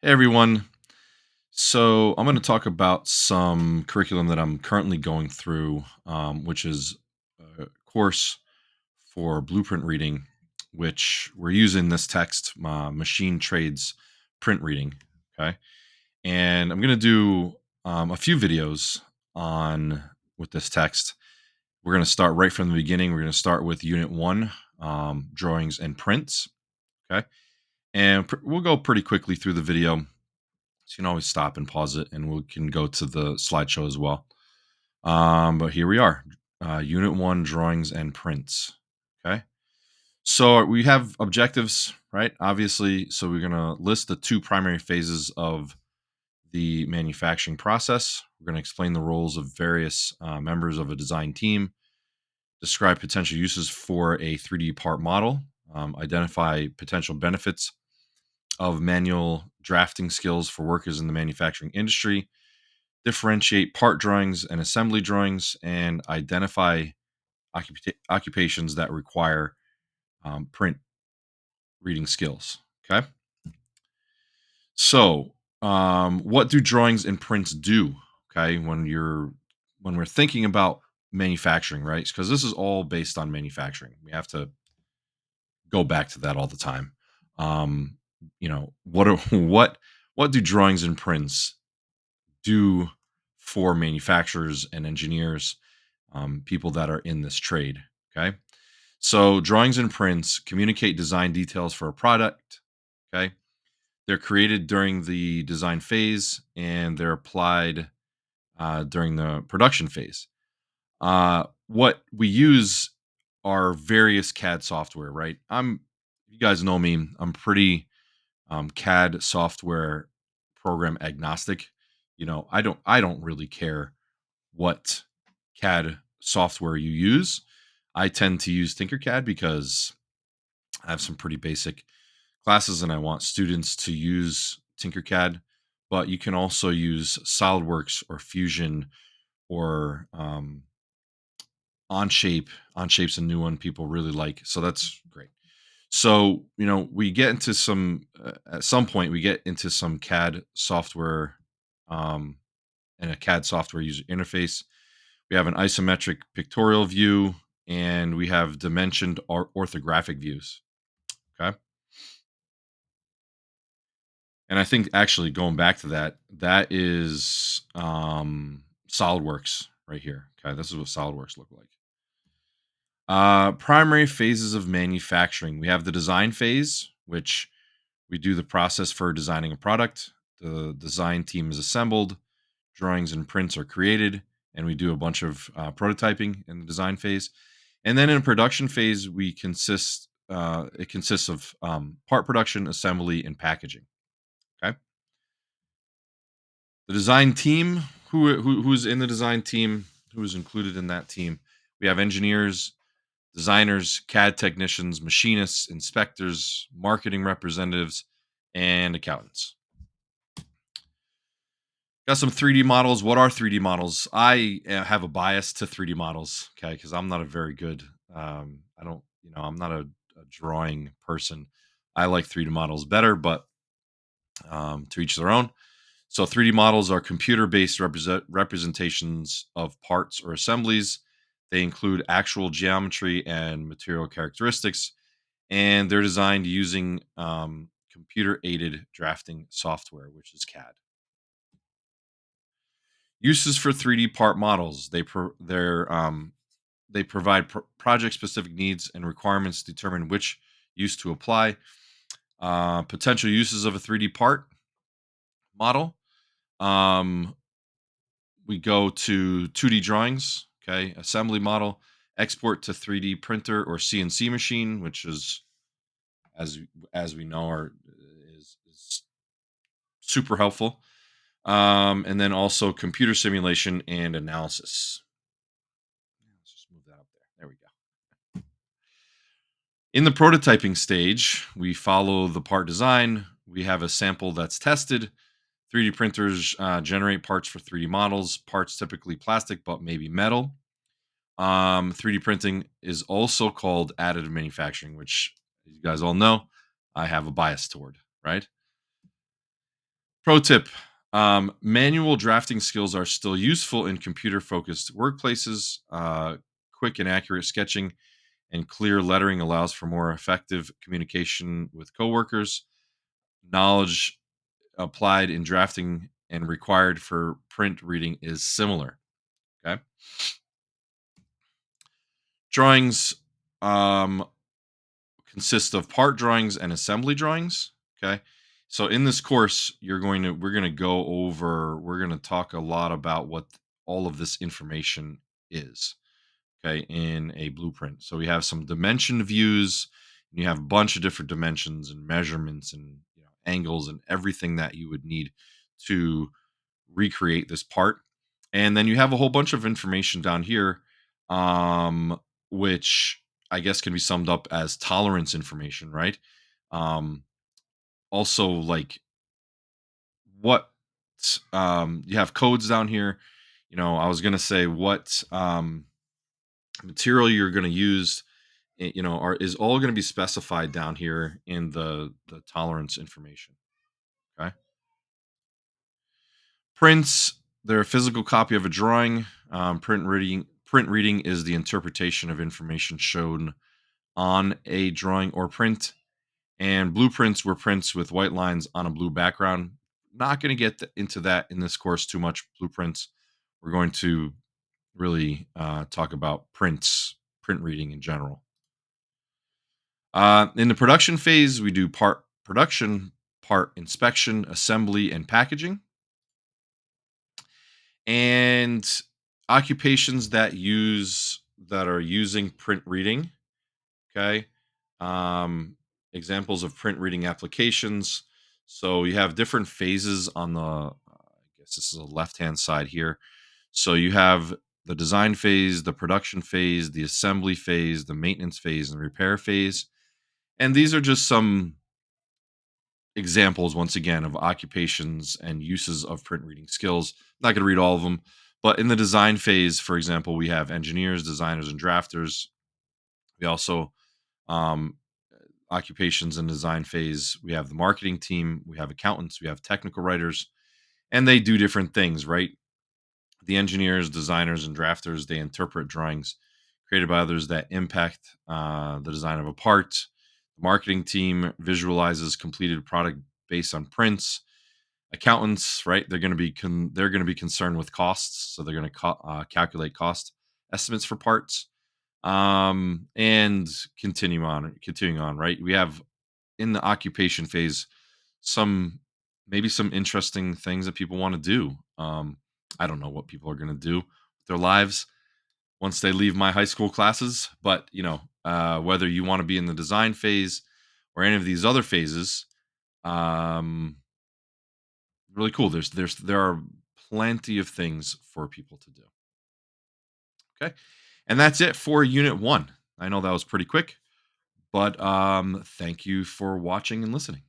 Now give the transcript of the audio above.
Hey everyone. So I'm going to talk about some curriculum that I'm currently going through, which is a course for blueprint reading, which we're using this text, machine trades print reading. Okay. And I'm going to do a few videos on with this text. We're going to start right from the beginning. We're going to start with unit one, drawings and prints. Okay. And we'll go pretty quickly through the video. So you can always stop and pause it, and we can go to the slideshow as well. But here we are, Unit One: Drawings and Prints. Okay, so we have objectives, right? Obviously, so we're gonna list the two primary phases of the manufacturing process. We're gonna explain the roles of various members of a design team, describe potential uses for a 3D part model, identify potential benefits of manual drafting skills for workers in the manufacturing industry, differentiate part drawings and assembly drawings, and identify occupations that require print reading skills. Okay. So, what do drawings and prints do? Okay, when we're thinking about manufacturing, right? Because this is all based on manufacturing. We have to go back to that all the time. Um, what are what do drawings and prints do for manufacturers and engineers, people that are in this trade? Okay. So drawings and prints communicate design details for a product. Okay. They're created during the design phase and they're applied during the production phase. What we use are various CAD software, right? You guys know me, I'm pretty CAD software program agnostic. I don't really care what CAD software you use. I tend to use Tinkercad because I have some pretty basic classes and I want students to use Tinkercad. But you can also use SolidWorks or Fusion or Onshape. Onshape's a new one people really like, so that's great. So we get into some at some point we get into some CAD software, um, and a CAD software user interface. We have an isometric pictorial view, and we have dimensioned orthographic views. Okay. And I think actually going back to that, that is SolidWorks right here. Okay. This is what SolidWorks look like. Primary phases of manufacturing. We have the design phase, which we do the process for designing a product. The design team is assembled, drawings and prints are created, and we do a bunch of prototyping in the design phase. And then in production phase, it consists of part production, assembly, and packaging. Okay. The design team, who's in the design team, who is included in that team? We have engineers, designers, CAD technicians, machinists, inspectors, marketing representatives, and accountants. Got some 3D models. What are 3D models? I have a bias to 3D models, okay, because I'm not a very good. I don't, I'm not a drawing person. I like 3D models better, but to each their own. So 3D models are computer-based representations of parts or assemblies. They include actual geometry and material characteristics, and they're designed using computer-aided drafting software, which is CAD. Uses for 3D part models. They provide project-specific needs and requirements to determine which use to apply. Potential uses of a 3D part model. Um, we go to 2D drawings, okay, assembly model, export to 3D printer or CNC machine, which is as as we know is super helpful. And then also computer simulation and analysis. Let's just move that up there. There we go. In the prototyping stage, we follow the part design. We have a sample that's tested. 3D printers generate parts for 3D models. Parts typically plastic, but maybe metal. 3D printing is also called additive manufacturing, which you guys all know I have a bias toward, right? Pro tip: manual drafting skills are still useful in computer-focused workplaces. Quick and accurate sketching and clear lettering allows for more effective communication with coworkers. Knowledge applied in drafting and required for print reading is similar. Okay. Drawings um, consist of part drawings and assembly drawings. Okay. So in this course, we're going to go over, we're going to talk a lot about what all of this information is. Okay. In a blueprint. So we have some dimension views, and you have a bunch of different dimensions and measurements and angles and everything that you would need to recreate this part. And then you have a whole bunch of information down here, which I guess can be summed up as tolerance information, right? Um, Also, like what you have codes down here. I was gonna say what material you're gonna use. Is all gonna be specified down here in the tolerance information. Okay. Prints, they're a physical copy of a drawing. Print reading is the interpretation of information shown on a drawing or print. And blueprints were prints with white lines on a blue background. Not going to get into that in this course too much. Blueprints. We're going to really talk about print reading in general. In the production phase, we do part production, part inspection, assembly, and packaging. And occupations that are using print reading. Okay. Examples of print reading applications. So you have different phases on I guess this is the left hand side here. So you have the design phase, the production phase, the assembly phase, the maintenance phase, and repair phase. And these are just some examples, once again, of occupations and uses of print reading skills. Not going to read all of them, but in the design phase, for example, we have engineers, designers, and drafters. We also um, occupations and design phase. We have the marketing team, we have accountants, we have technical writers, and they do different things, right? The engineers, designers, and drafters, they interpret drawings created by others that impact the design of a part. The marketing team visualizes completed product based on prints. Accountants, right? They're going to be concerned with costs, so they're going to calculate cost estimates for parts. And continuing on, right? We have in the occupation phase some maybe some interesting things that people want to do. I don't know what people are going to do with their lives once they leave my high school classes, but whether you want to be in the design phase or any of these other phases, um, really cool. There are plenty of things for people to do. Okay, and that's it for Unit One. I know that was pretty quick, but thank you for watching and listening.